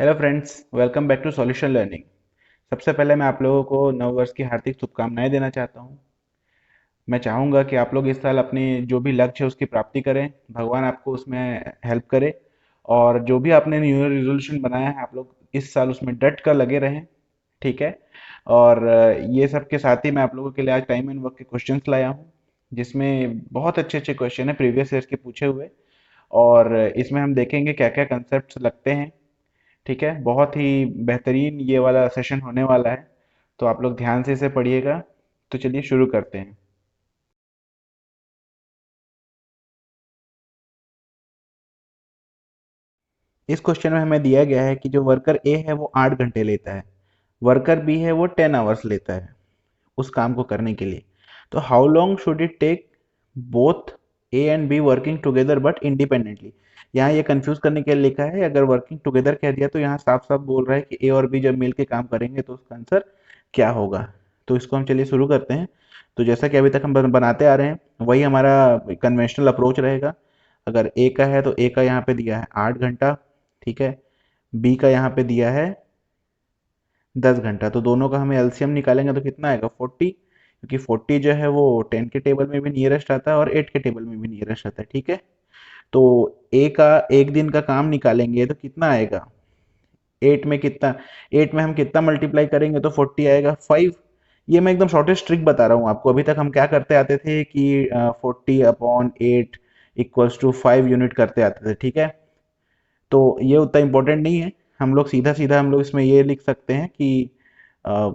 Hello friends, welcome back to solution learning. सबसे पहले मैं आप लोगों को नव वर्ष की हार्दिक शुभकामनाएं देना चाहता हूं। मैं चाहूंगा कि आप लोग इस साल अपनी जो भी लक्ष्य है उसकी प्राप्ति करें, भगवान आपको उसमें हेल्प करे। और जो भी आपने न्यू ईयर रिजोल्यूशन बनाया है, आप लोग इस साल उसमें डट कर लगे रहें। ठीक है। और ये सब के साथ ही मैं आप लोगों के लिए आज टाइम एंड वर्क के क्वेश्चंस लाया हूँ, जिसमें बहुत अच्छे अच्छे क्वेश्चन है प्रीवियस ईयर के पूछे हुए। और इसमें हम देखेंगे क्या क्या कंसेप्ट लगते हैं। ठीक है, बहुत ही बेहतरीन ये वाला सेशन होने वाला है, तो आप लोग ध्यान से इसे पढ़िएगा। तो चलिए शुरू करते हैं। इस क्वेश्चन में हमें दिया गया है कि जो वर्कर ए है वो 8 घंटे लेता है, वर्कर बी है वो 10 आवर्स लेता है उस काम को करने के लिए। तो how long should it take both A and B working together but independently. यहाँ ये कंफ्यूज करने के लिए लिखा है, अगर वर्किंग टुगेदर कह दिया तो यहाँ साफ साफ बोल रहा है कि ए और बी जब मिल के काम करेंगे तो उसका आंसर क्या होगा। तो इसको हम चलिए शुरू करते हैं। तो जैसा कि अभी तक हम बनाते आ रहे हैं, वही हमारा कन्वेंशनल अप्रोच रहेगा। अगर ए का है तो ए का यहाँ पे दिया है 8 घंटा। ठीक है। बी का यहाँ पे दिया है 10 घंटा। तो दोनों का हमें एलसीएम निकालेंगे तो कितना आएगा 40, क्योंकि 40 जो है वो 10 के टेबल में भी नियरेस्ट आता है और 8 के टेबल में भी नियरेस्ट आता है। ठीक है। तो ए का एक दिन का काम निकालेंगे तो कितना आएगा। 8 में कितना, 8 में हम कितना मल्टीप्लाई करेंगे तो 40 आएगा 5। ये मैं एकदम शॉर्टेस्ट ट्रिक बता रहा हूँ आपको। अभी तक हम क्या करते आते थे कि 40/8 इक्वल्स टू 5 यूनिट करते आते थे। ठीक है। तो ये उतना इम्पोर्टेंट नहीं है। हम लोग सीधा सीधा हम लोग इसमें ये लिख सकते हैं कि अ,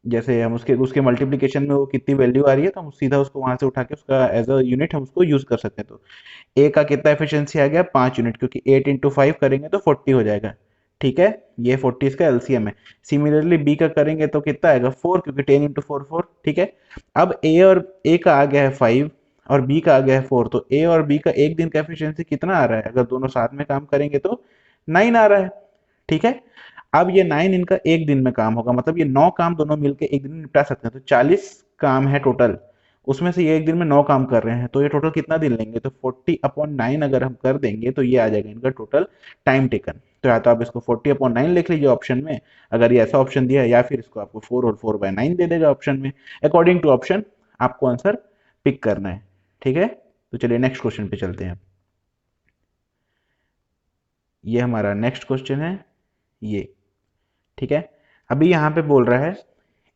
जैसे हम उसके उसके मल्टीप्लिकेशन में वो कितनी वैल्यू आ रही है, तो हम सीधा उसको वहां से उठा के उसका एज अ यूनिट हम उसको यूज कर सकते हैं। तो ए का कितना एफिशिएंसी आ गया 5 यूनिट, क्योंकि 8 इंटू 5 करेंगे तो 40 हो जाएगा। ठीक है। ये 40 इसका एलसीएम है। सिमिलरली बी का करेंगे तो कितना आएगा 4, क्योंकि 10 इंटू 4 4। ठीक है। अब ए का आ गया है 5 और बी का आ गया है 4, तो ए और बी का एक दिन का एफिशिएंसी कितना आ रहा है, अगर दोनों साथ में काम करेंगे तो 9 आ रहा है। ठीक है। अब ये 9 इनका एक दिन में काम होगा, मतलब ये 9 काम दोनों मिलकर एक दिन में निपटा सकते हैं। तो 40 काम है टोटल, उसमें से ये एक दिन में 9 काम कर रहे हैं, तो ये टोटल कितना दिन लेंगे, तो 40/9 अगर हम कर देंगे तो ये आ जाएगा इनका टोटल टाइम टेकन। तो या तो आप इसको 40/9 लिख लीजिए ऑप्शन में, अगर ये ऐसा ऑप्शन दिया है, या फिर इसको आपको 4 और 4/9 दे देगा ऑप्शन में। अकॉर्डिंग टू ऑप्शन आपको आंसर पिक करना है। ठीक है। तो चलिए नेक्स्ट क्वेश्चन पे चलते हैं। ये हमारा नेक्स्ट क्वेश्चन है ये। ठीक है। अभी यहाँ पे बोल रहा है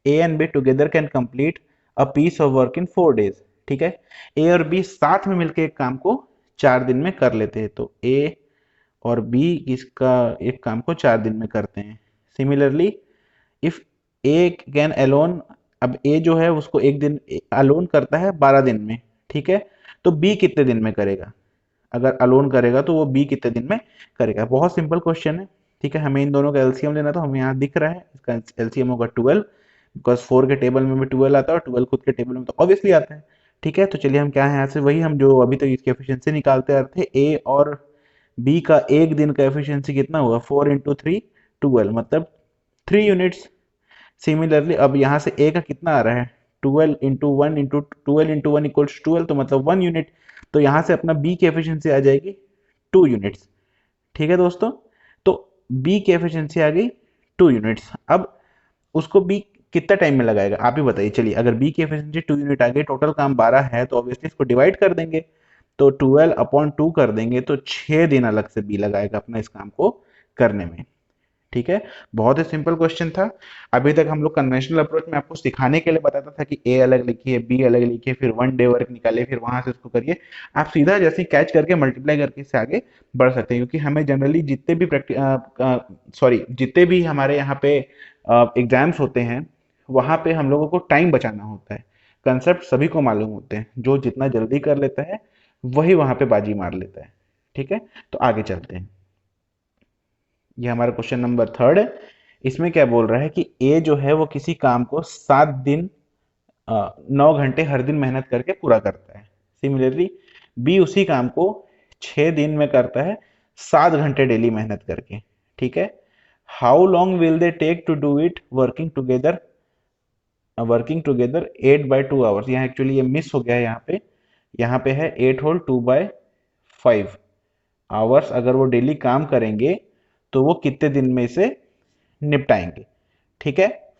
A and B together can complete a piece of work in 4 days. ठीक है। ए और बी साथ में मिलकर एक काम को 4 दिन में कर लेते हैं, तो ए और बी इसका एक काम को 4 दिन में करते हैं। Similarly if A can alone, अब ए जो है उसको एक दिन अलोन करता है 12 दिन में। ठीक है। तो बी कितने दिन में करेगा, अगर अलोन करेगा तो वो बी कितने दिन में करेगा। बहुत सिंपल क्वेश्चन है। ठीक है। हमें इन दोनों का एलसीएम लेना, तो हमें यहाँ दिख रहा है इसका एलसीएम होगा 12, बिकॉज 4 के टेबल में भी 12 आता है और 12 खुद के टेबल में तो ऑब्वियसली आता है। ठीक है। तो चलिए हम क्या है यहाँ से वही हम जो अभी तक इसकी एफिशिएंसी निकालते आ रहे थे, ए और बी का एक दिन का एफिशिएंसी कितना हुआ 4 इंटू 3 12, मतलब 3 यूनिट्स। सिमिलरली अब यहाँ से ए का कितना आ रहा है 12 इक्वल्स 12, तो मतलब 1 यूनिट। तो यहाँ से अपना बी की एफिशिएंसी आ जाएगी 2 यूनिट्स। ठीक है दोस्तों। तो बी की एफिशिएंसी आ गई 2 यूनिट्स। अब उसको बी कितना टाइम में लगाएगा आप ही बताइए। चलिए, अगर बी की एफिशिएंसी 2 यूनिट आ गई, टोटल काम 12 है, तो ऑब्वियसली इसको डिवाइड कर देंगे। तो 12/2 कर देंगे तो 6 दिन अलग से बी लगाएगा अपना इस काम को करने में। ठीक है। बहुत ही सिंपल क्वेश्चन था। अभी तक हम लोग कन्वेंशनल अप्रोच में आपको सिखाने के लिए बताता था कि ए अलग लिखिए, बी अलग लिखिए, फिर 1 डे वर्क निकालिए, फिर वहां से उसको करिए। आप सीधा जैसे कैच करके मल्टीप्लाई करके इससे आगे बढ़ सकते हैं, क्योंकि हमें जनरली जितने भी जितने भी हमारे यहाँ पे एग्जाम्स होते हैं, वहां पे हम लोगों को टाइम बचाना होता है। कंसेप्ट सभी को मालूम होते हैं, जो जितना जल्दी कर लेता है वही वहां पे बाजी मार लेता है। ठीक है। तो आगे चलते हैं। ये हमारा क्वेश्चन नंबर थर्ड है। इसमें क्या बोल रहा है कि ए जो है वो किसी काम को 7 दिन 9 घंटे हर दिन मेहनत करके पूरा करता है। सिमिलरली बी उसी काम को 6 दिन में करता है 7 घंटे डेली मेहनत करके। ठीक है। How long will they take to do it working together 8/2 hours. यहाँ एक्चुअली ये मिस हो गया है यहाँ पे है 8 होल 2/5 आवर्स। अगर वो डेली काम करेंगे तो वो कितने दिन में इसे निपटाएंगे। ठीक है,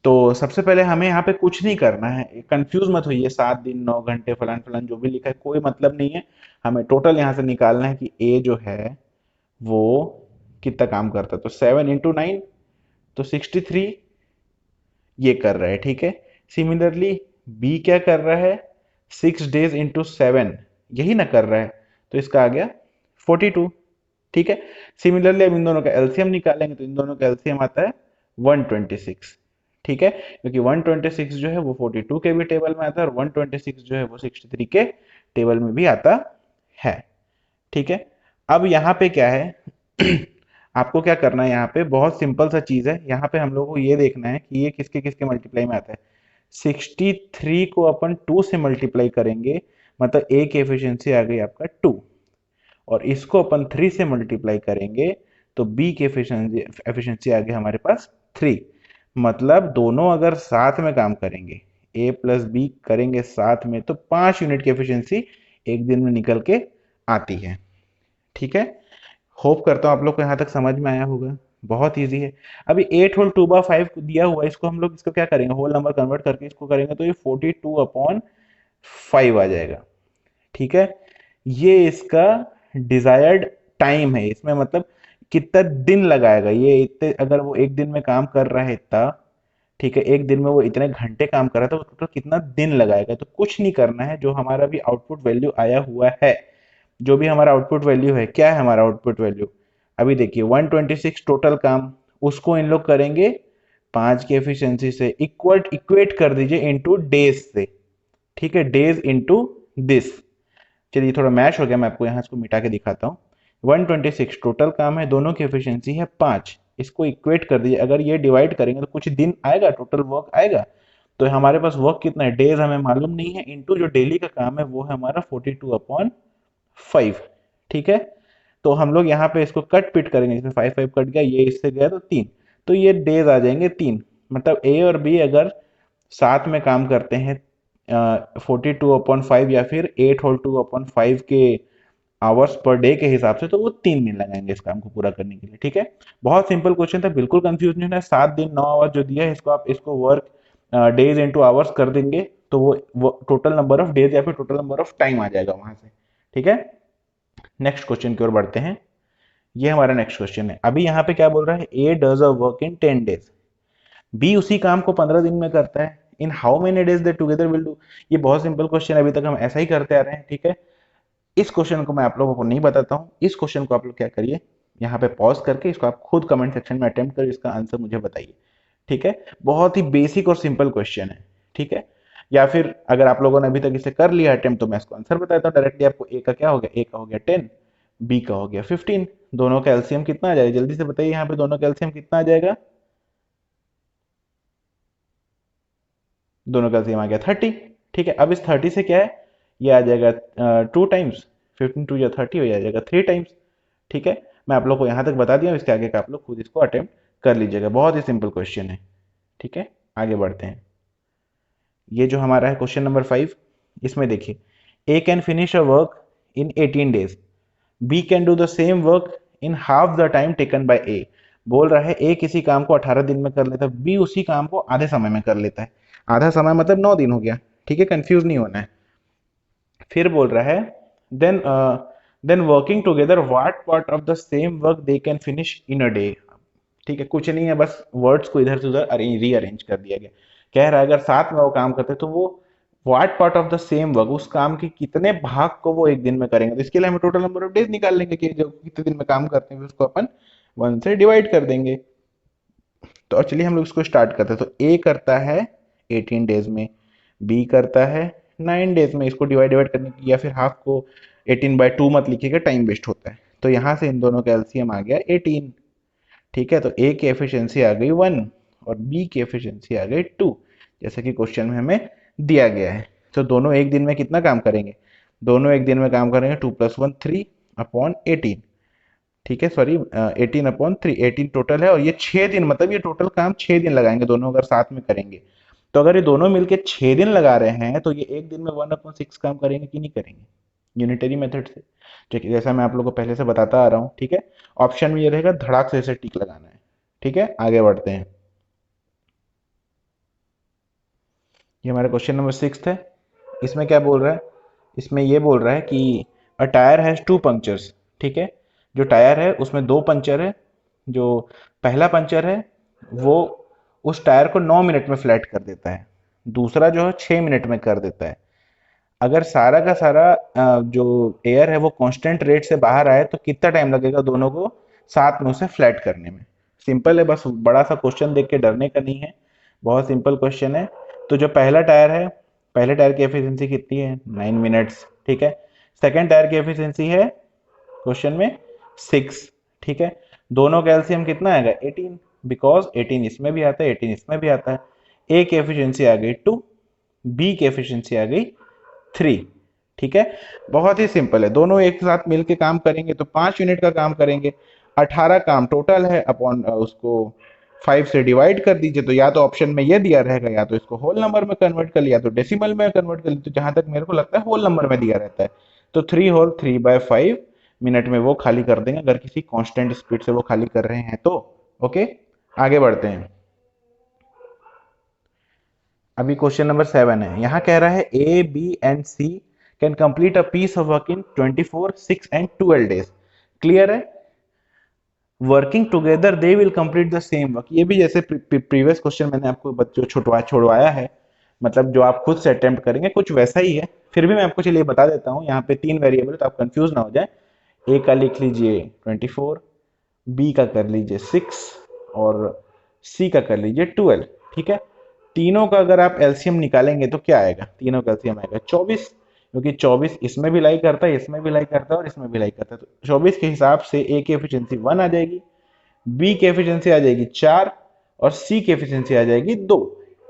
तो सबसे पहले हमें यहाँ पे कुछ नहीं करना है, कंफ्यूज मत होइए, 7 दिन 9 घंटे फलान फलान जो भी लिखा है कोई मतलब नहीं है। हमें टोटल यहाँ से निकालना है कि ए जो है वो कितना काम करता है। तो 7 × 9 तो 63 ये कर रहा है। ठीक है, सिमिलरली बी क्या कर रहा है, 6 days × 7 यही ना कर रहा है, तो इसका आ गया 42। ठीक है, सिमिलरली अब इन दोनों का एलसीएम निकालेंगे तो इन दोनों का एलसीएम आता है 126। ठीक है, क्योंकि 126 जो है वो 42 के भी टेबल में आता है और 126 जो है वो 63 के टेबल में भी आता है। ठीक है, अब यहाँ पे क्या है आपको क्या करना है, यहाँ पे बहुत सिंपल सा चीज है। यहाँ पे हम लोग को ये देखना है कि ये किसके किसके मल्टीप्लाई में आता है। 63 को अपन 2 से मल्टीप्लाई करेंगे, मतलब ए की एफिशिएंसी आ गई आपका 2, और इसको अपन 3 से मल्टीप्लाई करेंगे तो बी की एफिशिएंसी आ गई हमारे पास 3। मतलब दोनों अगर साथ में काम करेंगे, ए प्लस बी करेंगे साथ में, तो 5 यूनिट की एफिशिएंसी एक दिन में निकल के आती है। ठीक है, होप करता हूँ आप लोग को यहाँ तक समझ में आया होगा, बहुत इजी है। अभी 8 होल 2/5 दिया हुआ है, इसको हम लोग इसको क्या करेंगे, होल नंबर कन्वर्ट करके इसको करेंगे तो ये 42/5 आ जाएगा। ठीक है, ये इसका डिजायर्ड टाइम है, इसमें मतलब कितना दिन लगाएगा ये, इतने अगर वो एक दिन में काम कर रहा है इतना, ठीक है, एक दिन में वो इतने घंटे काम कर रहा था, वो टोटल कितना दिन लगाएगा। तो कुछ नहीं करना है, जो हमारा भी आउटपुट वैल्यू आया हुआ है, जो भी हमारा आउटपुट वैल्यू है, क्या है हमारा आउटपुट वैल्यू, अभी देखिए 126 टोटल काम, उसको इन लोग करेंगे 5 की एफिशिएंसी से, इक्वेट कर दीजिए इनटू डेज से। ठीक है, डेज इनटू दिस। चलिए थोड़ा मैश हो गया, मैं आपको यहाँ इसको मिटा के दिखाता हूँ। 126 टोटल काम है, दोनों की एफिशिएंसी है 5, इसको इक्वेट कर दीजिए, अगर ये डिवाइड करेंगे तो कुछ दिन आएगा, टोटल वर्क आएगा। तो हमारे पास वर्क कितना है, डेज हमें मालूम नहीं है, इनटू जो डेली का काम है वो है हमारा 42/5। ठीक है, तो हम लोग यहाँ पे इसको कट पिट करेंगे, इसमें 5 कट गया, ये इससे गया तो 3, तो ये डेज आ जाएंगे 3। मतलब ए और बी अगर साथ में काम करते हैं 42/5 या फिर 8 होल 2/5 के आवर्स पर डे के हिसाब से, तो वो 3 दिन लगाएंगे इस काम को पूरा करने के लिए। ठीक है, बहुत सिंपल क्वेश्चन था, बिल्कुल कंफ्यूज नहीं होना है। 7 दिन 9 आवर्स जो दिया है, इसको आप इसको वर्क डेज इनटू आवर्स कर देंगे तो वो टोटल नंबर ऑफ डेज या फिर टोटल नंबर ऑफ टाइम आ जाएगा वहां से। ठीक है, नेक्स्ट क्वेश्चन की ओर बढ़ते हैं। ये हमारा नेक्स्ट क्वेश्चन है। अभी यहाँ पे क्या बोल रहा है, A does a work in 10 days, B उसी काम को 15 दिन में करता है, in how many days they together will do. ये बहुत सिंपल क्वेश्चन, अभी तक हम ऐसा ही करते आ रहे हैं। ठीक है, इस क्वेश्चन को मैं आप लोगों को नहीं बताता हूँ, इस क्वेश्चन को आप लोग क्या करिए, यहाँ पे पॉज करके इसको आप खुद कमेंट सेक्शन में अटेम्प्ट कर इसका आंसर मुझे बताइए। ठीक है, बहुत ही बेसिक और सिंपल क्वेश्चन है। ठीक है, या फिर अगर आप लोगों ने अभी तक इसे कर लिया अटेम्प्ट तो मैं इसको आंसर बताता हूँ डायरेक्टली आपको। ए का क्या हो गया, ए का हो गया 10, बी का हो गया 15, दोनों का एलसीएम कितना आ जाएगा, जल्दी से बताइए यहाँ पे दोनों का एलसीएम कितना आ जाएगा। दोनों का एलसीएम आ गया 30। ठीक है, अब इस 30 से क्या है, ये आ जाएगा 2 टाइम्स, 15 2 या 30 हो जाएगा 3 टाइम्स। ठीक है, मैं आप लोग को यहाँ तक बता दिया, इसके आगे का आप लोग खुद इसको अटेम्प्ट कर लीजिएगा, बहुत ही सिंपल क्वेश्चन है। ठीक है, आगे बढ़ते हैं। ये जो हमारा है क्वेश्चन नंबर 5, इसमें देखिए, A can finish a work in 18 days, B can do the same work in half the time taken by A. बोल रहा है ए किसी काम को 18 दिन में कर लेता है, बी उसी काम को आधे समय में कर लेता है। आधा समय मतलब 9 दिन हो गया। ठीक है, कंफ्यूज नहीं होना है। फिर बोल रहा है then then working together what part of the same work they can finish in a day. ठीक है, कुछ नहीं है, बस वर्ड्स को इधर से उधर रीअरेंज कर दिया गया। कह रहा है अगर साथ में वो काम करते तो वो what part of the same work, उस काम के कितने भाग को वो एक दिन में करेंगे। तो इसके लिए हमें टोटल नंबर ऑफ डेज निकाल लेंगे कि जो कितने दिन में काम करते हैं, उसको अपन 1 से डिवाइड कर देंगे। तो चलिए हम लोग इसको स्टार्ट करते हैं। तो ए करता है 18 डेज में, बी करता है 9 डेज में, इसको डिवाइड डिवाइड करने की, या फिर हाफ को 18/2 मत लिखिएगा, टाइम वेस्ट होता है। तो यहाँ से इन दोनों का एलसीएम आ गया 18। ठीक है, तो ए की एफिशिएंसी आ गई 1 और बी की एफिशिएंसी आ गई 2, जैसे कि क्वेश्चन में हमें दिया गया है। तो दोनों एक दिन में कितना काम करेंगे, दोनों एक दिन में काम करेंगे 2 + 1 3/18। ठीक है, सॉरी 18/3, 18 टोटल है, और ये 6 दिन, मतलब ये टोटल काम 6 दिन लगाएंगे दोनों अगर साथ में करेंगे। तो अगर ये दोनों मिलके 6 दिन लगा रहे हैं तो ये एक दिन में 1/6 काम करेंगे कि नहीं करेंगे, यूनिटरी मेथड से। ठीक है, जैसा मैं आप लोगों को पहले से बताता आ रहा हूँ। ठीक है, ऑप्शन में ये रहेगा, धड़ाक से इसे टिक लगाना है। ठीक है, आगे बढ़ते हैं। ये हमारा क्वेश्चन नंबर 6 है। इसमें क्या बोल रहा है, इसमें ये बोल रहा है कि a tyre has to punctures. ठीक है, जो टायर है उसमें दो पंचर है। जो पहला पंचर है वो उस टायर को 9 मिनट में फ्लैट कर देता है, दूसरा जो है 6 मिनट में कर देता है। अगर सारा का सारा जो एयर है वो कांस्टेंट रेट से बाहर आए तो कितना टाइम लगेगा दोनों को साथ में उसे फ्लैट करने में। सिंपल है, बस बड़ा सा क्वेश्चन देख के डरने का नहीं है, बहुत सिंपल क्वेश्चन है। तो जो पहला टायर है, पहले टायर की एफिशिएंसी कितनी है, 9 मिनट्स। ठीक है, सेकेंड टायर की एफिशिएंसी है क्वेश्चन में 6। ठीक है, दोनों का एलसीएम कितना आएगा, 18, बिकॉज 18 इसमें भी आता है 18 इसमें भी आता है। ए की एफिशिएंसी आ गई 2, बी की एफिशिएंसी आ गई 3। ठीक है, बहुत ही सिंपल है, दोनों एक साथ मिलकर काम करेंगे तो 5 यूनिट का काम करेंगे। 18 काम टोटल है, अपॉन उसको 5 से डिवाइड कर दीजिए, तो या तो ऑप्शन में ये दिया रहेगा, या तो इसको होल नंबर में कन्वर्ट कर लिया, तो डेसिमल में कन्वर्ट कर लिया, तो जहां तक मेरे को लगता है होल नंबर में दिया रहता है। तो 3 होल 3/5 मिनट में वो खाली कर देंगे, अगर किसी कांस्टेंट स्पीड से वो खाली कर रहे हैं तो। ओके, आगे बढ़ते हैं। अभी क्वेश्चन नंबर 7 है, यहाँ कह रहा है A B and C can complete a piece of work in 24, 6 and 12 days. Clear है, working together they will complete the same work. ये भी जैसे प्रीवियस क्वेश्चन मैंने आपको बच्चों छुड़वाया है, मतलब जो आप खुद से अटेम्प्ट करेंगे कुछ वैसा ही है। फिर भी मैं आपको चलिए बता देता हूँ, यहाँ पे 3 वेरिएबल, तो आप कंफ्यूज ना हो जाए। ए का लिख लीजिए 24, बी का कर लीजिए 6 और सी का कर लीजिए 12। ठीक है, तीनों का अगर आप एलसीएम निकालेंगे तो क्या आएगा, तीनों का एलसीएम आएगा 24, क्योंकि 24 इसमें भी लाई करता है, इसमें भी लाई करता है और इसमें भी लाई करता है। तो 24 के हिसाब से ए की एफिशिएंसी 1 आ जाएगी, बी की एफिशिएंसी आ जाएगी 4 और सी की एफिशिएंसी आ जाएगी 2।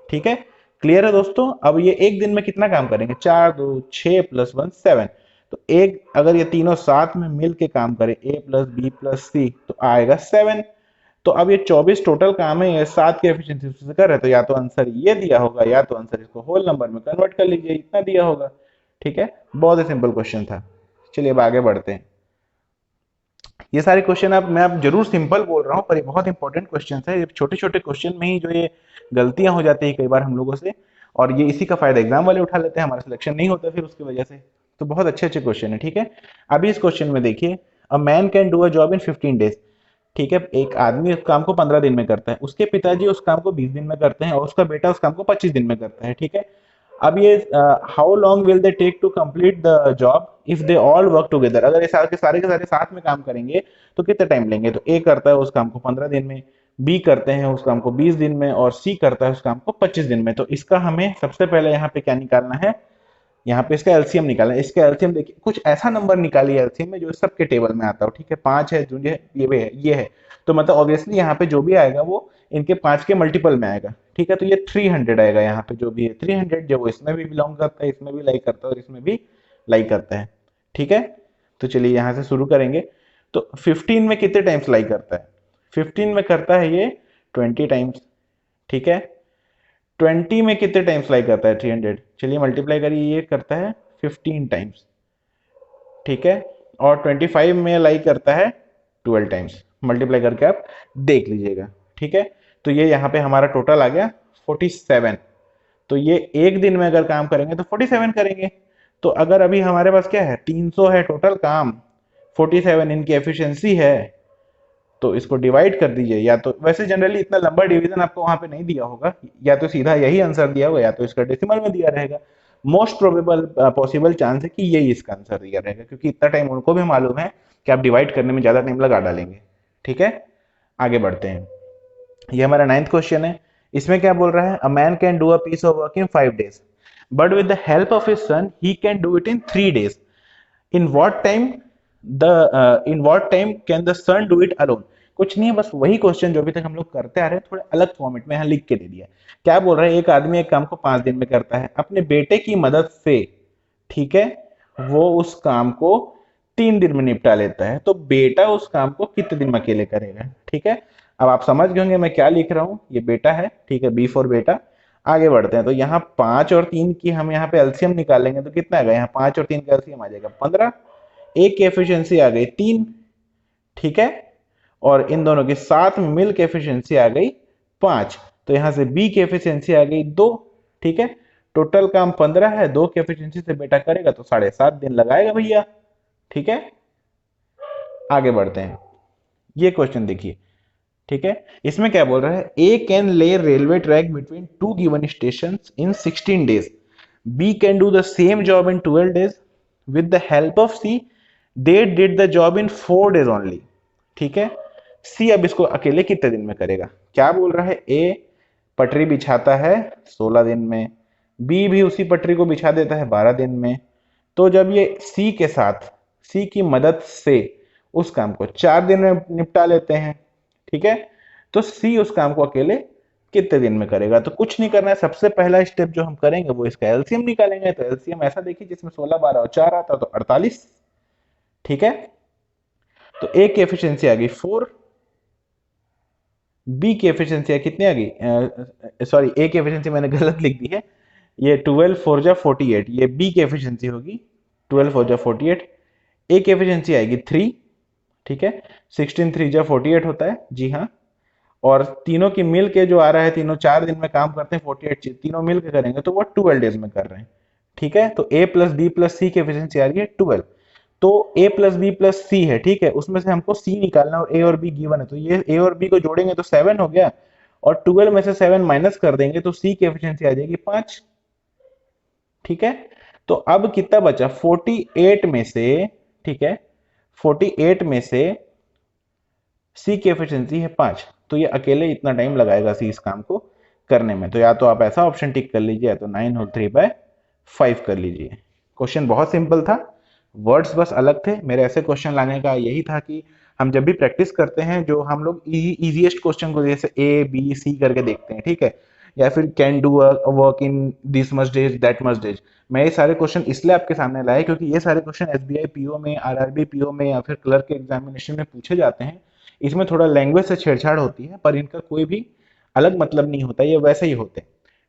ठीक है, क्लियर है दोस्तों। अब ये एक दिन में कितना काम करेंगे, 4 2 6 प्लस 1 7। तो एक अगर ये तीनों साथ में मिल के काम करें, ए प्लस बी प्लस सी, तो आएगा 7। तो अब ये 24 टोटल काम है, ये 7 की एफिशिएंसी से कर रहे, तो या तो आंसर ये दिया होगा, या तो आंसर इसको होल नंबर में कन्वर्ट कर लीजिए, इतना दिया होगा। ठीक है, बहुत ही सिंपल क्वेश्चन था। चलिए अब आगे बढ़ते हैं। ये सारे क्वेश्चन आप, मैं आप जरूर सिंपल बोल रहा हूँ, पर ये बहुत इंपॉर्टेंट क्वेश्चन है। ये छोटे छोटे क्वेश्चन में ही जो ये गलतियां हो जाती है कई बार हम लोगों से, और ये इसी का फायदा एग्जाम वाले उठा लेते हैं, हमारा सिलेक्शन नहीं होता फिर उसकी वजह से। तो बहुत अच्छे अच्छे क्वेश्चन है। ठीक है, अभी इस क्वेश्चन में देखिए, अ man can do a job in 15 days. ठीक है, एक आदमी उस काम को 15 दिन में करता है, उसके पिताजी उस काम को 20 दिन में करते हैं और उसका बेटा उस काम को 25 दिन में करता है। ठीक है, अब ये how long will they take to complete the job if they all work together. अगर ये सारे के सारे साथ में काम करेंगे तो कितना टाइम लेंगे, तो ए करता है उस काम को 15 दिन में, बी करते हैं उस काम को 20 दिन में और सी करता है उस काम को 25 दिन में। तो इसका हमें सबसे पहले यहाँ पे क्या निकालना है, यहाँ पे इसका एलसीएम निकालना है। इसका एलसीएम देखिए, कुछ ऐसा नंबर निकालिए एलसीएम में जो सबके टेबल में आता हो। ठीक है, 5 है, जो ये भी है, ये है, तो मतलब ऑब्वियसली यहाँ पे जो भी आएगा वो इनके 5 के मल्टीपल में आएगा। ठीक है, तो ये 300 आएगा यहाँ पे, जो भी है 300, जो वो इसमें भी बिलोंग करता है, इसमें भी लाइक करता है और इसमें भी लाइक करता है। ठीक है, तो चलिए यहाँ से शुरू करेंगे। तो 15 में कितने टाइम्स लाइक करता है, 15 में करता है ये 20 टाइम्स। ठीक है, 20 में कितने टाइम्स लाइक करता है, 300, चलिए मल्टीप्लाई करिए, ये करता है 15 टाइम्स। ठीक है, और 25 में लाइक करता है 12 टाइम्स, मल्टीप्लाई करके आप देख लीजिएगा। ठीक है, तो ये यहाँ पे हमारा टोटल आ गया 47। तो ये एक दिन में अगर काम करेंगे तो 47 करेंगे। तो अगर अभी हमारे पास क्या है, 300 है टोटल काम, 47 इनकी एफिशिएंसी है, तो इसको डिवाइड कर दीजिए। या तो वैसे जनरली इतना लंबा डिवीजन आपको वहां पे नहीं दिया होगा, या तो सीधा यही आंसर दिया होगा, या तो इसका डेसिमल में दिया रहेगा। मोस्ट प्रोबेबल पॉसिबल चांस है कि यही इसका आंसर दिया रहेगा, क्योंकि इतना टाइम उनको भी मालूम है कि आप डिवाइड करने में ज्यादा टाइम लगा डालेंगे। ठीक है, आगे बढ़ते हैं। ये हमारा 9th क्वेश्चन है। इसमें क्या बोल रहा है, a man can do a piece of work in 5 days but with the help of his son he can do it in 3 days. In what time can the son do it alone. कुछ नहीं है, बस वही question जो अभी तक हम लोग करते आ रहे हैं, थोड़े अलग फॉर्मेट में यहाँ लिख के दे दिया। क्या बोल रहा है, एक आदमी एक काम को 5 दिन में करता है अपने बेटे की मदद से। ठीक है, वो उस काम को 3 दिन में निपटा लेता है, तो बेटा उस काम को कितने दिन में अकेले करेगा। ठीक है, अब आप समझ गए होंगे मैं क्या लिख रहा हूँ, ये बेटा है। ठीक है, बी फॉर बेटा। आगे बढ़ते हैं, तो यहाँ 5 और 3 की हम यहाँ पे एलसीएम निकालेंगे तो कितना आएगा, यहाँ 5 और 3 का एलसीएम आ जाएगा 15। एक की एफिशिएंसी आ गई 3, ठीक है, और इन दोनों के साथ में मिल की एफिशिएंसी आ गई 5, तो यहां से बी की एफिशिएंसी आ गई 2, ठीक है। टोटल काम 15 है, 2 की एफिशिएंसी से बेटा करेगा तो 7.5 दिन लगाएगा भैया, ठीक है। आगे बढ़ते हैं, ये क्वेश्चन देखिए, ठीक है। इसमें क्या बोल रहा है, A can lay railway track between two given station in 16 days, B can do the same job in 12 days, with the help of C they did the job in 4 days only, ठीक है। सी अब इसको अकेले कितने दिन में करेगा, क्या बोल रहा है, ए पटरी बिछाता है 16 दिन में, बी भी उसी पटरी को बिछा देता है 12 दिन में, तो जब ये सी के साथ सी की मदद से उस काम को 4 दिन में निपटा लेते हैं, ठीक है, तो सी उस काम को अकेले कितने दिन में करेगा। तो कुछ नहीं करना है, सबसे पहला स्टेप जो हम करेंगे वो इसका एलसीएम निकालेंगे। तो एलसीएम ऐसा देखिए जिसमें 16, 12 और 4 आता तो 48, ठीक है। तो ए की एफिशिएंसी आ गई 4, बी की एफिशिएंसी कितनी आ गई, सॉरी ए की एफिशिएंसी मैंने गलत लिख दी है, ये 12 4 जा 48, ये बी की एफिशिएंसी होगी 12 4 जा 48, ए की एफिशिएंसी आएगी 3, ठीक है। 16 3 जा 48 होता है, जी हाँ। और तीनों की मिल के जो आ रहा है, तीनों 4 दिन में काम करते हैं, 48 चीज तीनों मिल के करेंगे तो वो 12 डेज में कर रहे हैं, ठीक है। तो ए प्लस बी प्लस सी की एफिशिएंसी आ रही है 12, तो ए प्लस बी प्लस सी है, ठीक है, उसमें से हमको सी निकालना और ए और बी गिवन है, तो ये ए और बी को जोड़ेंगे तो 7 हो गया, और 12 में से 7 माइनस कर देंगे तो सी की एफिशिएंसी आ जाएगी 5, ठीक है। तो अब कितना बचा 48 में से, ठीक है, 48 में से सी की एफिशिएंसी है 5, तो ये अकेले इतना टाइम लगाएगा सी इस काम को करने में। तो या तो आप ऐसा ऑप्शन टिक कर लीजिए, या तो 9 होल 3/5 कर लीजिए। क्वेश्चन बहुत सिंपल था, वर्ड्स बस अलग थे। मेरे ऐसे क्वेश्चन लाने का यही था कि हम जब भी प्रैक्टिस करते हैं, जो हम लोग इजीएस्ट क्वेश्चन को जैसे ए बी सी करके देखते हैं, ठीक है, या फिर can do work in this much days that much days, मैं ये सारे क्वेश्चन इसलिए आपके सामने लाए क्योंकि ये सारे क्वेश्चन एसबीआई पीओ में, आरआरबी पीओ में या फिर क्लर्क के एग्जामिनेशन में पूछे जाते हैं। इसमें थोड़ा लैंग्वेज से छेड़छाड़ होती है, पर इनका कोई भी अलग मतलब नहीं होता, ये वैसे ही होते हैं,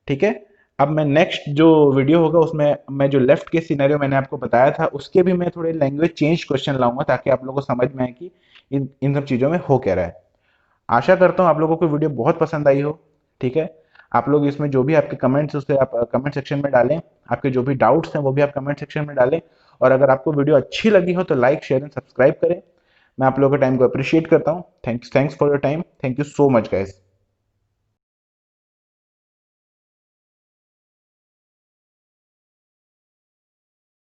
ठीक है। अब मैं नेक्स्ट जो वीडियो होगा उसमें मैं जो लेफ्ट के सिनेरियो मैंने आपको बताया था उसके भी मैं थोड़े लैंग्वेज चेंज क्वेश्चन लाऊंगा, ताकि आप लोगों को समझ में आए कि इन सब चीज़ों में हो क्या रहा है। आशा करता हूँ आप लोगों को वीडियो बहुत पसंद आई हो, ठीक है। आप लोग इसमें जो भी आपके कमेंट्स उसे आप कमेंट सेक्शन में डालें, आपके जो भी डाउट्स हैं वो भी आप कमेंट सेक्शन में डालें, और अगर आपको वीडियो अच्छी लगी हो तो लाइक शेयर एंड सब्सक्राइब करें। मैं आप लोगों के टाइम को अप्रिशिएट करता हूँ। Thanks for your time, thank you so much guys.